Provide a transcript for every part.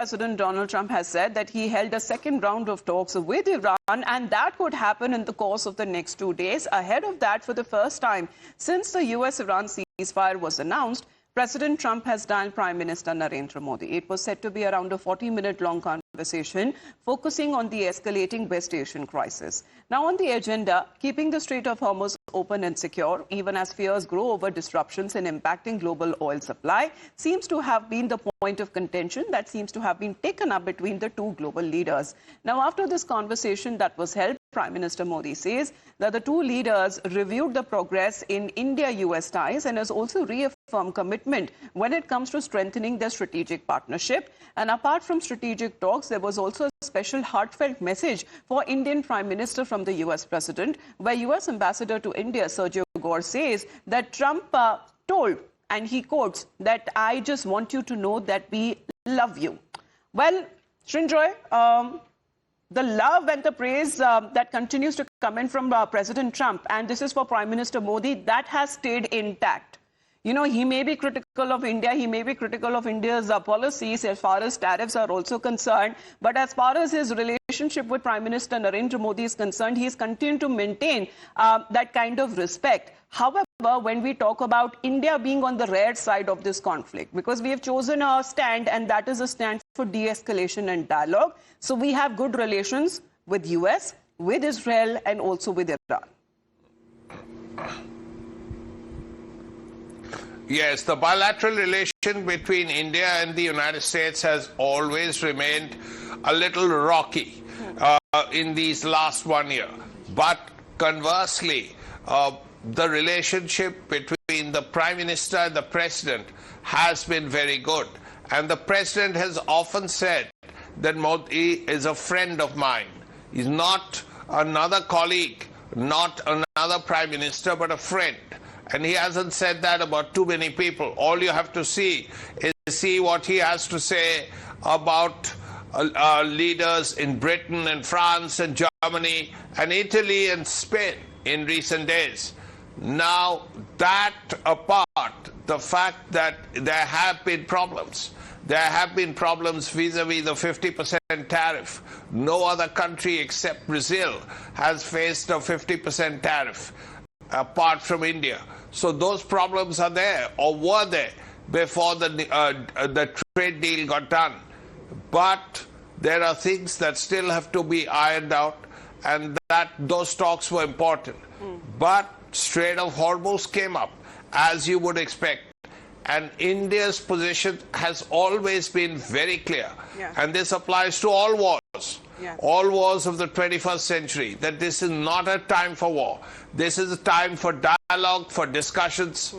President Donald Trump has said that he held a second round of talks with Iran, and that could happen in the course of the next 2 days. Ahead of that, for the first time since the US-Iran ceasefire was announced, President Trump has dialed Prime Minister Narendra Modi. It was said to be around a 40-minute-long conversation focusing on the escalating West Asian crisis. Now on the agenda, keeping the Strait of Hormuz open and secure, even as fears grow over disruptions in impacting global oil supply, seems to have been the point of contention that seems to have been taken up between the two global leaders. Now, after this conversation that was held, Prime Minister Modi says that the two leaders reviewed the progress in India-US ties and has also reaffirmed commitment when it comes to strengthening their strategic partnership. And apart from strategic talks, there was also a special heartfelt message for Indian Prime Minister from the US President, where US Ambassador to India, Sergio Gore, says that Trump told, and he quotes, that I just want you to know that we love you. Well, Srinjoy, the love and the praise that continues to come in from President Trump, and this is for Prime Minister Modi, that has stayed intact. You know, he may be critical of India, he may be critical of India's policies as far as tariffs are also concerned, but as far as his relationship with Prime Minister Narendra Modi is concerned, he's continued to maintain that kind of respect. However, when we talk about India being on the rare side of this conflict, because we have chosen a stand, and that is a stand for de-escalation and dialogue. So we have good relations with US, with Israel, and also with Iran. Yes, the bilateral relation between India and the United States has always remained a little rocky in these last 1 year. But conversely, the relationship between the Prime Minister and the President has been very good. And the President has often said that Modi is a friend of mine. He's not another colleague, not another Prime Minister, but a friend. And he hasn't said that about too many people. All you have to see is what he has to say about leaders in Britain and France and Germany and Italy and Spain in recent days. Now, that apart, the fact that there have been problems. There have been problems vis-a-vis the 50% tariff. No other country except Brazil has faced a 50% tariff, apart from India. So those problems are there, or were there, before the trade deal got done. But there are things that still have to be ironed out, and that those talks were important. But Strait of Hormuz came up, as you would expect. And India's position has always been very clear. Yeah. And this applies to all wars. Yeah. All wars of the 21st century, that this is not a time for war. This is a time for dialogue, for discussions,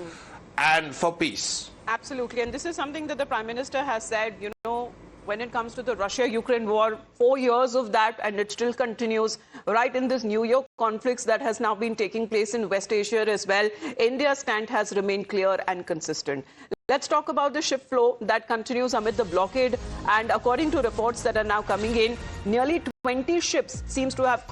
and for peace. Absolutely. And this is something that the Prime Minister has said, you know, when it comes to the Russia-Ukraine war, 4 years of that, and it still continues right in this New York conflicts that has now been taking place in West Asia as well. India's stand has remained clear and consistent. Let's talk about the ship flow that continues amid the blockade. And according to reports that are now coming in, nearly 20 ships seems to have